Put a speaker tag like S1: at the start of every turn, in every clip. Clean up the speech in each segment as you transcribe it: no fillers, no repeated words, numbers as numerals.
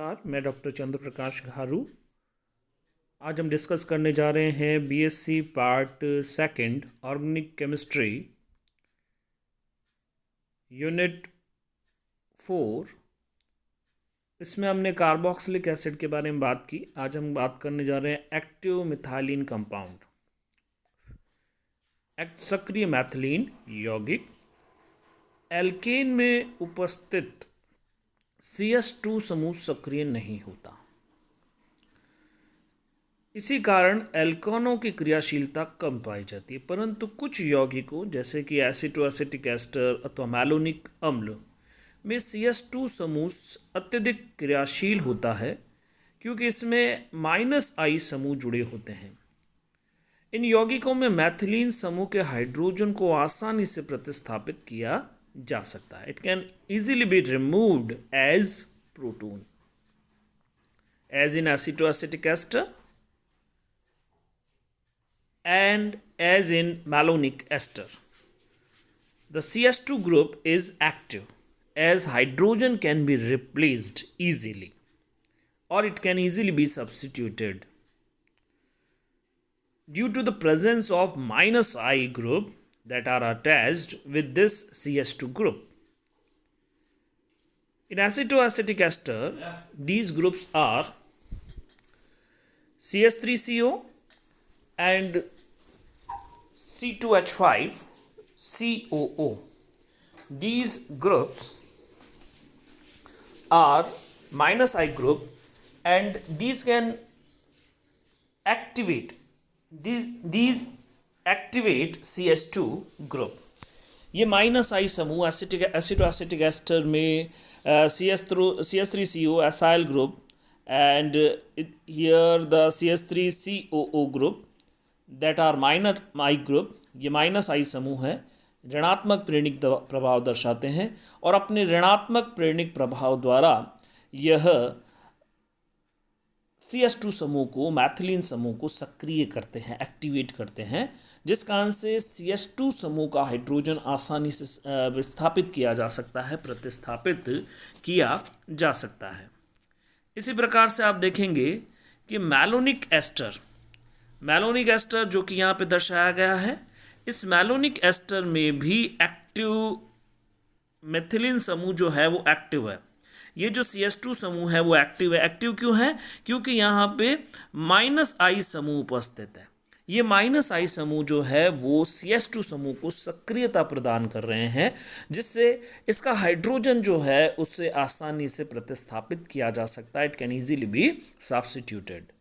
S1: मैं डॉक्टर चंद्र प्रकाश घारू। आज हम डिस्कस करने जा रहे हैं BSc part second organic chemistry unit 4। इसमें हमने कार्बोक्सिलिक एसिड के बारे में बात की। आज हम बात करने जा रहे हैं एक्टिव मिथाइलिन कंपाउंड, सक्रिय मैथिलीन यौगिक। एल्केन में उपस्थित CS2 समूह सक्रिय नहीं होता, इसी कारण एल्कानों की क्रियाशीलता कम पाई जाती है। परंतु कुछ यौगिकों जैसे कि एसिटोएसिटिक एस्टर अथवा मैलोनिक अम्ल में CS2 समूह अत्यधिक क्रियाशील होता है, क्योंकि इसमें -I समूह जुड़े होते हैं। इन यौगिकों में मैथिलीन समूह के हाइड्रोजन को आसानी से प्रतिस्थापित किया जा सकता है। It can easily be removed as proton, as in acetoacetic ester and as in malonic ester. The CS2 group is active as hydrogen can be replaced easily or it can easily be substituted due to the presence of -I group that are attached with this CS2 group. In acetoacetic ester, these groups are CS3CO and C2H5 COO. These groups are -I group and these can activate these activate CS2 group. ये -I समूह एसिटोएसिटिक ester में CS3CO acyl group and here the CS3COO group that are -I group, ये -I समूह है, ऋणात्मक प्रेरणिक प्रभाव दर्शाते हैं और अपने ऋणात्मक प्रेरणिक प्रभाव द्वारा यह CS2 समूह को, मैथिलीन समूह को सक्रिय करते हैं, एक्टिवेट करते हैं, जिस कारण से CS2 समूह का हाइड्रोजन आसानी से विस्थापित किया जा सकता है, प्रतिस्थापित किया जा सकता है। इसी प्रकार से आप देखेंगे कि मैलोनिक एस्टर जो कि यहाँ पे दर्शाया गया है, इस मैलोनिक एस्टर में भी एक्टिव मेथिलीन समूह जो है वो एक्टिव है। ये जो CS2 समूह है वो एक्टिव है। एक्टिव क्यों है? क्योंकि यहाँ पे -I समूह उपस्थित है। ये -I समूह जो है वो CS2 समूह को सक्रियता प्रदान कर रहे हैं, जिससे इसका हाइड्रोजन जो है उससे आसानी से प्रतिस्थापित किया जा सकता है। It can easily be substituted.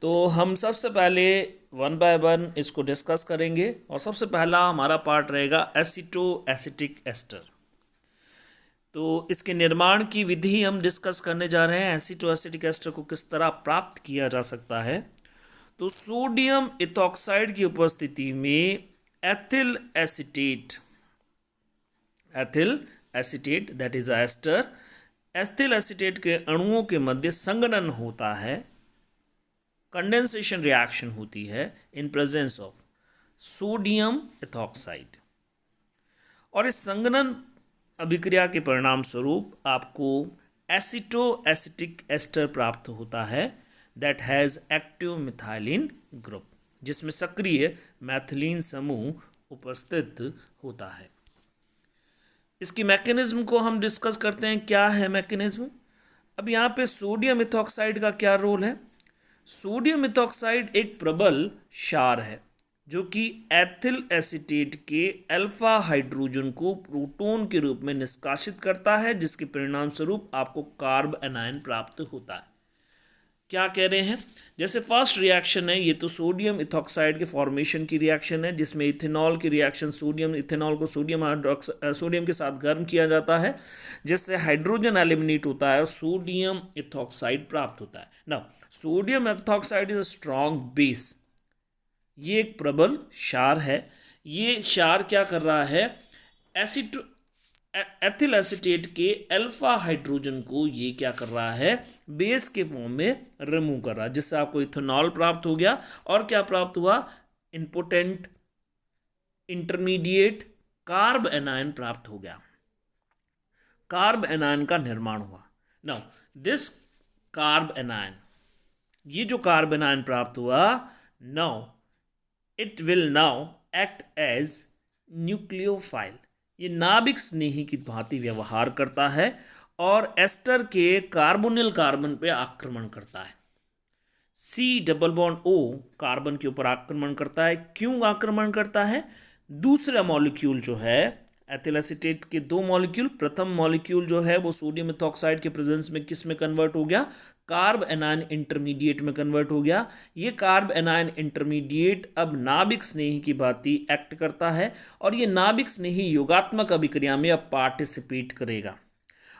S1: तो हम सबसे पहले 1 by 1 इसको डिस्कस करेंगे और सबसे पहला हमारा पार्ट रहेगा एसिटोएसिटिक एस्टर। तो इसके निर्माण की विधि हम डिस्कस करने जा रहे हैं। एसिटोएसिटिक एस्टर को किस तरह प्राप्त किया जा सकता है। तो सोडियम इथॉक्साइड की उपस्थिति में ethyl acetate that is ester, ethyl acetate के अणुओं के मध्य संघनन होता है, कंडेंसेशन रिएक्शन होती है in presence of sodium ethoxide, और इस संघनन अभिक्रिया के परिणाम स्वरूप आपको एसिटोएसिटिक एस्टर प्राप्त होता है that has active methylene group, जिसमें सक्रिय मैथिलीन समूह उपस्थित होता है। इसकी मैकेनिज्म को हम डिस्कस करते हैं। क्या है मैकेनिज्म? अब यहाँ पे सोडियम इथॉक्साइड का क्या रोल है? सोडियम इथॉक्साइड एक प्रबल क्षार है जो कि एथिल एसिटेट के अल्फा हाइड्रोजन को प्रोटॉन के रूप में निष्कासित करता है, जिसके परिणाम स्वरूप आपको कार्ब एनायन प्राप्त होता है। क्या कह रहे हैं? जैसे फर्स्ट रिएक्शन है, ये तो सोडियम इथॉक्साइड के फॉर्मेशन की रिएक्शन है, जिसमें इथेनॉल की रिएक्शन इथेनॉल को सोडियम के साथ गर्म किया जाता है, जिससे हाइड्रोजन एलिमिनेट होता है और सोडियम इथॉक्साइड प्राप्त होता है। Now sodium ethoxide is a strong base, ये एक प्रबल क्षार है। ये क्षार क्या कर रहा है? एथिल एसिटेट के अल्फा हाइड्रोजन को ये क्या कर रहा है? बेस के फॉर्म में रिमूव कर रहा है, जिससे आपको इथेनॉल प्राप्त हो गया। और क्या प्राप्त हुआ? इम्पोर्टेंट इंटरमीडिएट कार्ब एनायन प्राप्त हो गया। कार्ब एनायन का निर्माण हुआ। नाउ दिस कार्ब एनायन, ये जो कार्ब एनायन प्राप्त हुआ, now it will now act as nucleophile, ये नाभिक स्नेही की भांति व्यवहार करता है और एस्टर के कार्बोनिल कार्बन पे आक्रमण करता है। C double bond O carbon के ऊपर आक्रमण करता है। क्यों आक्रमण करता है? दूसरा मॉलिक्यूल जो है एथिल एसीटेट के दो मॉलिक्यूल, प्रथम मॉलिक्यूल जो है वो सोडियम मेथॉक्साइड के प्रेजेंस में किस में कन्वर्ट हो गया? कार्ब एनायन इंटरमीडिएट में कन्वर्ट हो गया। ये कार्ब एनायन इंटरमीडिएट अब नाभिक स्नेही की भांति एक्ट करता है और ये नाभिक स्नेही योगात्मक अभिक्रिया में अब पार्टिसिपेट करेगा।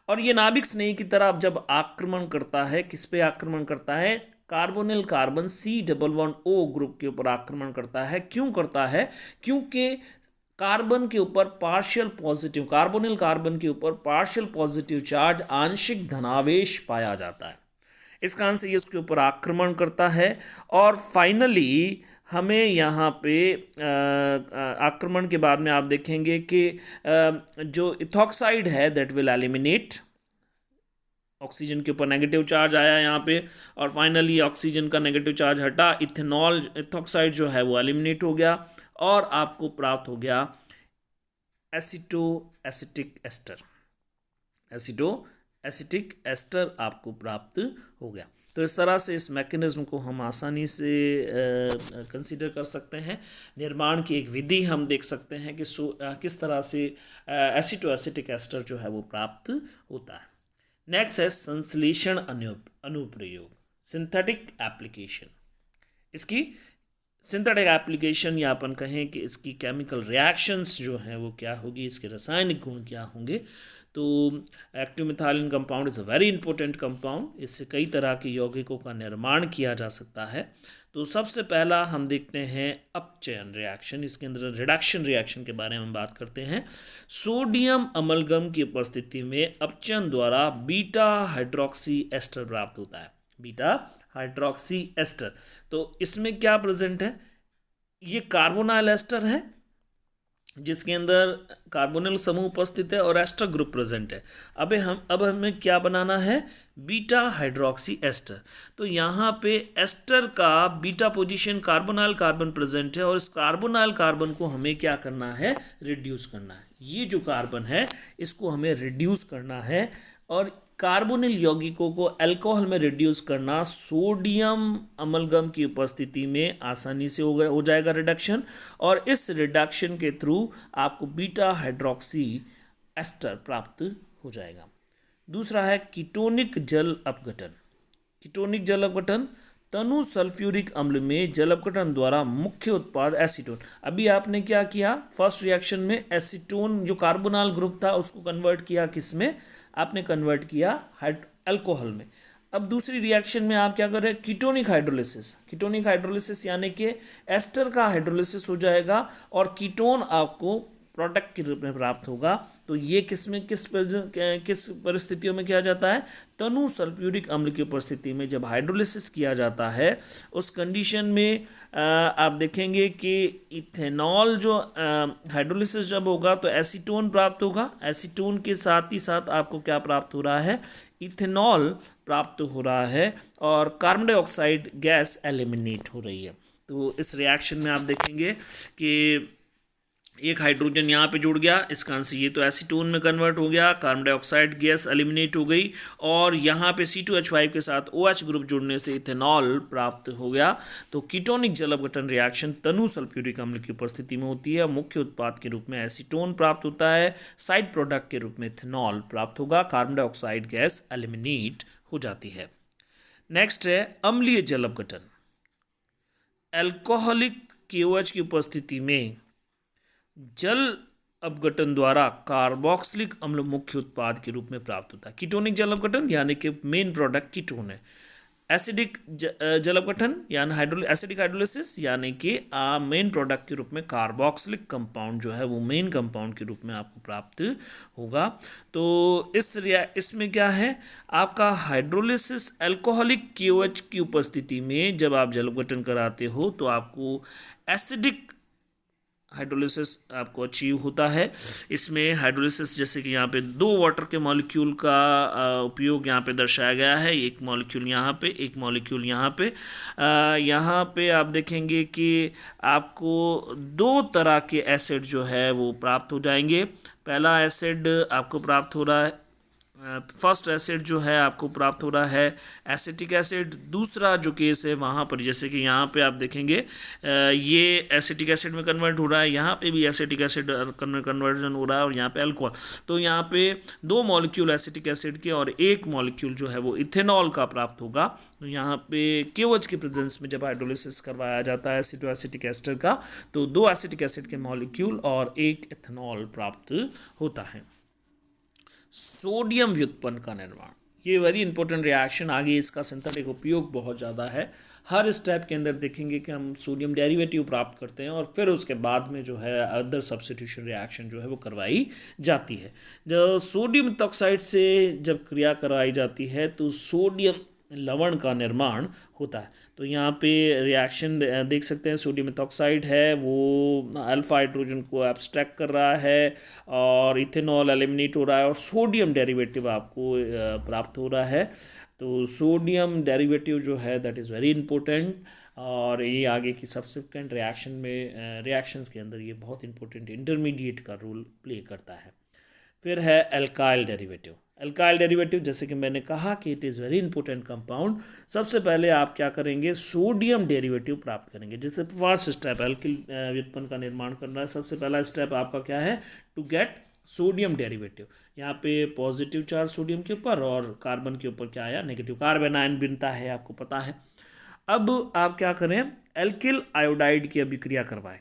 S1: और ये नाभिक स्नेही की तरह अब जब आक्रमण करता है, किस पे आक्रमण करता है? Carbonyl carbon C double bond O group के ऊपर आक्रमण करता है। क्यों करता है? क्योंकि कार्बन के ऊपर पार्शियल पॉजिटिव, कार्बोनिल कार्बन के ऊपर पार्शियल पॉजिटिव चार्ज, आंशिक धनावेश पाया जाता है। इस कारण से ये उसके ऊपर आक्रमण करता है और फाइनली हमें यहाँ पे आक्रमण के बाद में आप देखेंगे कि जो इथॉक्साइड है दैट विल एलिमिनेट, ऑक्सीजन के ऊपर नेगेटिव चार्ज आया यहाँ पे और फाइनली ऑक्सीजन का नेगेटिव चार्ज हटा, इथेनॉल इथॉक्साइड जो है वो एलिमिनेट हो गया और आपको प्राप्त हो गया एसिटो एसिटिक एस्टर। एसिटो एसिटिक एस्टर आपको प्राप्त हो गया। तो इस तरह से इस मैकेनिज्म को हम आसानी से कंसीडर कर सकते हैं। निर्माण की एक विधि हम देख सकते हैं कि किस तरह से एसिटो एसिटिक एस्टर जो है वो प्राप्त होता है। नेक्स्ट है संश्लेषण अनुप्रयोग, सिंथेटिक एप्लीकेशन। इसकी सिंथेटिक एप्लीकेशन या अपन कहें कि इसकी केमिकल रिएक्शंस जो हैं वो क्या होगी, इसके रासायनिक गुण क्या होंगे। तो active methylene compound is a very important compound, इससे कई तरह के यौगिकों का निर्माण किया जा सकता है। तो सबसे पहला हम देखते हैं अपचयन रिएक्शन, इसके अंदर रिडक्शन रिएक्शन के बारे में हम बात करते हैं। सोडियम अमलगम की उपस्थिति में अपचयन द्वारा बीटा हाइड्रोक्सी एस्टर प्राप्त होता है। बीटा हाइड्रोक्सी एस्टर, तो इसमें क्या प्रेजेंट है? ये कार्बोनाइल एस्टर है जिसके अंदर कार्बोनिल समूह उपस्थित है और एस्टर ग्रुप प्रेजेंट है। अब हमें क्या बनाना है? Beta hydroxy ester. तो यहाँ पे एस्टर का beta position carbonyl carbon present है और इस कार्बोनाइल कार्बन को हमें क्या करना है? रिड्यूस करना है। ये जो कार्बन है इसको हमें रिड्यूस करना है और कार्बोनिल यौगिकों को अल्कोहल में रिड्यूस करना सोडियम अमलगम की उपस्थिति में आसानी से हो जाएगा रिडक्शन, और इस रिडक्शन के थ्रू आपको बीटा हाइड्रोक्सी एस्टर प्राप्त हो जाएगा। दूसरा है कीटोनिक जल अपघटन। कीटोनिक जल अपघटन तनु सल्फ्यूरिक अम्ल में जल अपघटन द्वारा मुख्य उत्पाद एसीटोन। अभी आपने क्या किया? फर्स्ट रिएक्शन में एसीटोन जो कार्बोनाइल ग्रुप था उसको कन्वर्ट किया किस में? आपने कन्वर्ट किया अल्कोहल में। अब दूसरी रिएक्शन में आप क्या कर रहे हैं? Ketonic hydrolysis. कीटोनिक हाइड्रोलिसिस यानी कि एस्टर का हाइड्रोलिसिस हो जाएगा और कीटोन आपको प्रोडक्ट के रूप में प्राप्त होगा। तो ये किस परिस्थितियों में किया जाता है? तनु सल्फ्यूरिक अम्ल की उपस्थिति में जब हाइड्रोलिसिस किया जाता है उस कंडीशन में आप देखेंगे कि इथेनॉल जो हाइड्रोलिसिस जब होगा तो एसीटोन प्राप्त होगा। एसीटोन के साथ ही साथ आपको क्या प्राप्त हो रहा है? इथेनॉल प्राप्त हो रहा है और कार्बन डाइऑक्साइड गैस एलिमिनेट हो रही है। तो इस रिएक्शन में आप देखेंगे कि एक हाइड्रोजन यहाँ पे जुड़ गया, इस कारण से ये तो एसीटोन में कन्वर्ट हो गया, कार्बन डाइऑक्साइड गैस एलिमिनेट हो गई और यहाँ पे C2H5 के साथ OH ग्रुप जुड़ने से इथेनॉल प्राप्त हो गया। तो कीटोनिक जल अपघटन रिएक्शन तनु सल्फ्यूरिक अम्ल की उपस्थिति में होती है। मुख्य उत्पाद के रूप में एसीटोन प्राप्त होता है, साइड प्रोडक्ट के रूप में इथेनॉल प्राप्त होगा, कार्बन डाइऑक्साइड गैस एलिमिनेट हो जाती है। नेक्स्ट है अम्लीय जल अपघटन। एल्कोहलिक KOH की उपस्थिति में जल अपघटन द्वारा कार्बोक्सिलिक अम्ल मुख्य उत्पाद के रूप में प्राप्त होता है। कीटोनिक जल अपघटन यानी कि मेन प्रोडक्ट कीटोन है। एसिडिक जल अपघटन यानी एसिडिक हाइड्रोलिसिस यानी कि मेन प्रोडक्ट के रूप में कार्बोक्सिलिक कंपाउंड जो है वो मेन कंपाउंड के रूप में आपको प्राप्त होगा। तो इसमें क्या है? आपका हाइड्रोलिसिस एल्कोहलिक KOH की उपस्थिति में जब आप जल अपघटन कराते हो तो आपको एसिडिक हाइड्रोलिसिस आपको अचीव होता है। इसमें हाइड्रोलिसिस जैसे कि यहाँ पे दो वाटर के मॉलिक्यूल का उपयोग यहाँ पे दर्शाया गया है, एक मॉलिक्यूल यहाँ पे, एक मॉलिक्यूल यहाँ पे। यहाँ पे आप देखेंगे कि आपको दो तरह के एसिड जो है वो प्राप्त हो जाएंगे। पहला एसिड आपको प्राप्त हो रहा है, फर्स्ट एसिड जो है आपको प्राप्त हो रहा है एसिटिक एसिड। दूसरा जो केस है वहाँ पर जैसे कि यहाँ पे आप देखेंगे ये एसिटिक एसिड में कन्वर्ट हो रहा है, यहाँ पे भी एसिटिक एसिड कन्वर्जन हो रहा है, और यहाँ पे अल्कोहल। तो यहाँ पे दो मॉलिक्यूल एसिटिक एसिड के और एक मॉलिक्यूल जो है वो इथेनॉल का प्राप्त होगा। तो यहाँ पे KOH के प्रेजेंस में जब हाइड्रोलिसिस करवाया जाता है एसिटो एसिटिक एस्टर का, तो दो एसिटिक एसिड के मॉलिक्यूल और एक इथेनॉल प्राप्त होता है। सोडियम व्युत्पन्न का निर्माण, ये वेरी इंपॉर्टेंट रिएक्शन, आगे इसका सिंथेटिक उपयोग बहुत ज़्यादा है। हर स्टेप के अंदर देखेंगे कि हम सोडियम डेरिवेटिव प्राप्त करते हैं और फिर उसके बाद में जो है अदर सब्स्टिट्यूशन रिएक्शन जो है वो करवाई जाती है। जो सोडियम इथॉक्साइड से जब क्रिया कराई जाती है तो सोडियम लवण का निर्माण होता है। तो यहाँ पे रिएक्शन देख सकते हैं, सोडियम इथॉक्साइड है वो अल्फा हाइड्रोजन को एब्स्ट्रैक्ट कर रहा है और इथेनॉल एलिमिनेट हो रहा है और सोडियम डेरिवेटिव आपको प्राप्त हो रहा है। तो सोडियम डेरिवेटिव जो है दैट इज़ वेरी इंपॉर्टेंट, और ये आगे की सब्सिक्वेंट रिएक्शन में रिएक्शंस के अंदर ये बहुत इंपॉर्टेंट इंटरमीडिएट का रोल प्ले करता है। फिर है एल्काइल डेरिवेटिव। एल्काइल डेरिवेटिव जैसे कि मैंने कहा कि it is very important compound. सबसे पहले आप क्या करेंगे, सोडियम डेरिवेटिव प्राप्त करेंगे। जैसे फर्स्ट स्टेप एल्किल व्युत्पन्न का निर्माण करना है, सबसे पहला स्टेप आपका क्या है, टू गेट सोडियम डेरिवेटिव। यहाँ पे पॉजिटिव चार्ज सोडियम के ऊपर और कार्बन के ऊपर क्या आया, नेगेटिव कार्बन आयन बनता है, आपको पता है। अब आप क्या करें, एल्किल आयोडाइड की अभिक्रिया करवाएं,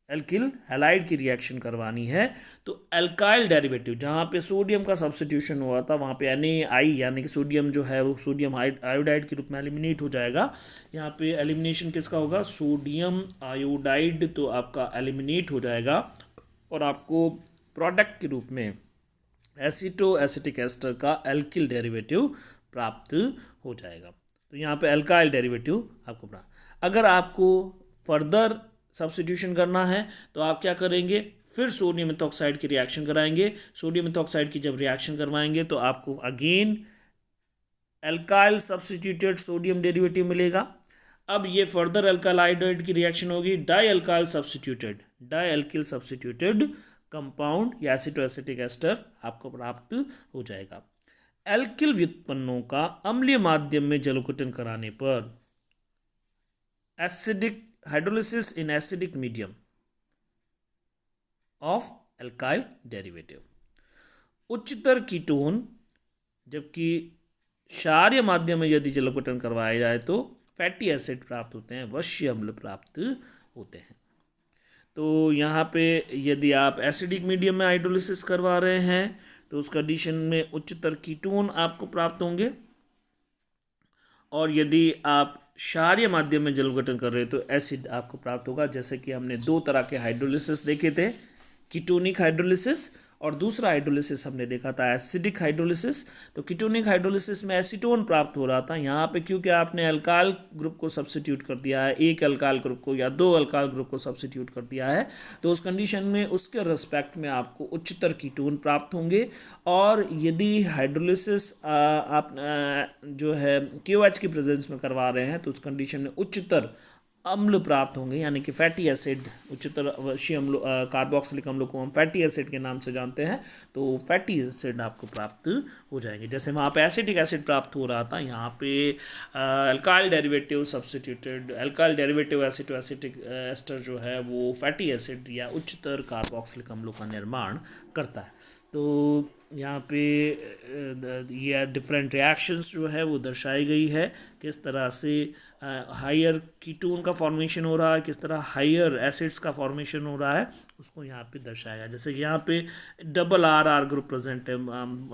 S1: एल्किल हैलाइड की रिएक्शन करवानी है। तो एल्काइल डेरिवेटिव जहाँ पे सोडियम का सब्स्टिट्यूशन हुआ था वहाँ पे Na यानी कि सोडियम जो है वो सोडियम आयोडाइड के रूप में एलिमिनेट हो जाएगा। यहाँ पे एलिमिनेशन किसका होगा, सोडियम आयोडाइड, तो आपका एलिमिनेट हो जाएगा और आपको प्रोडक्ट के रूप में एसिटो एसिटिक एस्टर का एल्किल डेरिवेटिव प्राप्त हो जाएगा। तो यहाँ पे एल्काइल डेरिवेटिव आपको प्राप्त। अगर आपको फर्दर सब्स्टिट्यूशन करना है तो आप क्या करेंगे, फिर सोडियम इथॉक्साइड की रिएक्शन कराएंगे। सोडियम इथॉक्साइड की जब रिएक्शन करवाएंगे तो आपको again alkyl substituted sodium derivative मिलेगा। अब ये फर्दर एल्काइल आयोडाइड की रिएक्शन होगी, डाई एल्काइल सब्स्टिट्यूटेड कंपाउंड या एसिटो एसिटिक एस्टर आपको प्राप्त हो जाएगा। एल्किल व्युत्पन्नों का अम्लीय माध्यम में जलोकुटन कराने पर acidic hydrolysis in acidic medium of alkyl derivative, उच्चतर कीटोन जबकि क्षारीय माध्यम में यदि जलोकुटन करवाया जाए तो फैटी एसिड प्राप्त होते हैं, वश्य अम्ल प्राप्त होते हैं। तो यहाँ पे यदि आप एसिडिक मीडियम में हाइड्रोलिसिस करवा रहे हैं तो उस कंडीशन में उच्चतर कीटोन आपको प्राप्त होंगे, और यदि आप क्षारीय माध्यम में जलगठन कर रहे हो तो एसिड आपको प्राप्त होगा। जैसे कि हमने दो तरह के हाइड्रोलिसिस देखे थे, कीटोनिक हाइड्रोलिसिस और दूसरा हाइड्रोलिसिस हमने देखा था एसिडिक हाइड्रोलिसिस। तो कीटोनिक हाइड्रोलिसिस में एसीटोन प्राप्त हो रहा था, यहाँ पे क्योंकि आपने अल्काइल ग्रुप को सब्स्टिट्यूट कर दिया है, एक अल्काइल ग्रुप को या दो अल्काइल ग्रुप को सब्स्टिट्यूट कर दिया है, तो उस कंडीशन में उसके रिस्पेक्ट में आपको उच्चतर कीटोन प्राप्त होंगे। और यदि हाइड्रोलिसिस आप जो है KOH की प्रेजेंस में करवा रहे हैं तो उस कंडीशन में उच्चतर अम्ल प्राप्त होंगे, यानी कि फैटी एसिड, उच्चतर अवश्य अम्ल, कार्बोक्सिलिक अम्लों को हम फैटी एसिड के नाम से जानते हैं, तो फैटी एसिड आपको प्राप्त हो जाएंगे। जैसे वहाँ पे एसिटिक एसिड प्राप्त हो रहा था, यहाँ पे alkyl derivative substituted alkyl derivative aceto acetic ester जो है वो फैटी एसिड या उच्चतर कार्बोक्सिलिक अम्लों का निर्माण करता है। तो यहाँ पे ये डिफरेंट रिएक्शंस जो है वो दर्शाई गई है, किस तरह से हायर कीटोन का फॉर्मेशन हो रहा है, किस तरह हायर एसिड्स का फॉर्मेशन हो रहा है, उसको यहाँ पे दर्शाया। जैसे कि यहाँ पे डबल RR ग्रुप प्रेजेंट है,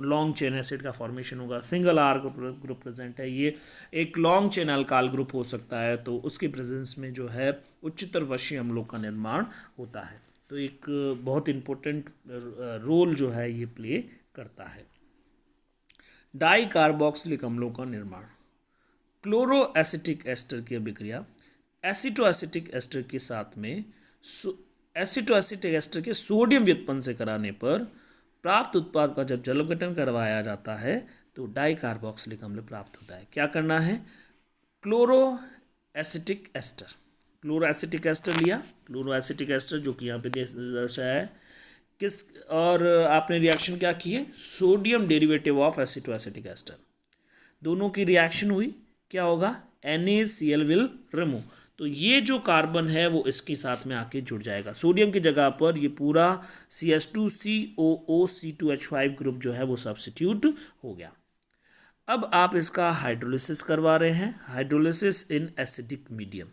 S1: लॉन्ग चेन एसिड का फॉर्मेशन होगा, सिंगल R ग्रुप प्रेजेंट है, ये एक लॉन्ग चेन अल्काइल ग्रुप हो सकता है, तो उसकी प्रेजेंस में जो है उच्चतर वश्य अम्लों का निर्माण होता है। तो एक बहुत इम्पोर्टेंट रोल जो है ये प्ले करता है। डाई कार्बोक्सिलिक अम्लों का निर्माण, क्लोरो एसिटिक एस्टर की अभिक्रिया एसिटो एसिटिक एस्टर के साथ में एसिटोएसिटिक एस्टर के सोडियम व्युत्पन्न से कराने पर प्राप्त उत्पाद का जब जल अपघटन करवाया जाता है तो डाई कार्बोक्सिलिक अम्ल प्राप्त होता है। क्या करना है, क्लोरो एसिटिक एस्टर लिया, क्लोरो एसिटिक एस्टर जो कि यहाँ पे दर्शाया है किस, और आपने रिएक्शन क्या की है, सोडियम डेरिवेटिव ऑफ एसिटोएसिटिक एस्टर, दोनों की रिएक्शन हुई, क्या होगा, NaCl विल रिमूव, तो ये जो कार्बन है वो इसके साथ में आके जुड़ जाएगा, सोडियम की जगह पर ये पूरा CH2COOC2H5 ग्रुप जो है वो सब्स्टिट्यूट हो गया। अब आप इसका हाइड्रोलिसिस करवा रहे हैं, hydrolysis in acidic medium.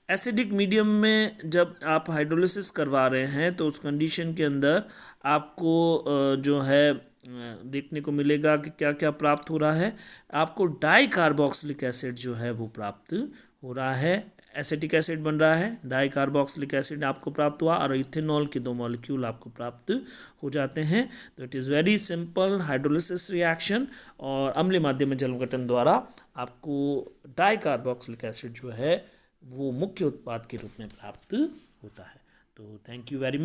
S1: Acidic medium में जब आप हाइड्रोलिसिस करवा रहे हैं तो उस कंडीशन के अंदर आपको जो है देखने को मिलेगा कि क्या क्या प्राप्त हो रहा है, आपको डाई कार्बोक्सिलिक एसिड जो है वो प्राप्त हो रहा है, एसिटिक एसिड बन रहा है, डाई कार्बोक्सिलिक एसिड आपको प्राप्त हुआ और इथेनॉल के 2 मॉलिक्यूल आपको प्राप्त हो जाते हैं। तो it is very simple hydrolysis reaction, और अम्लीय माध्यम जल अपघटन द्वारा आपको डाई कार्बोक्सिलिक एसिड जो है वो मुख्य उत्पाद के रूप में प्राप्त होता है। तो थैंक यू वेरी मच।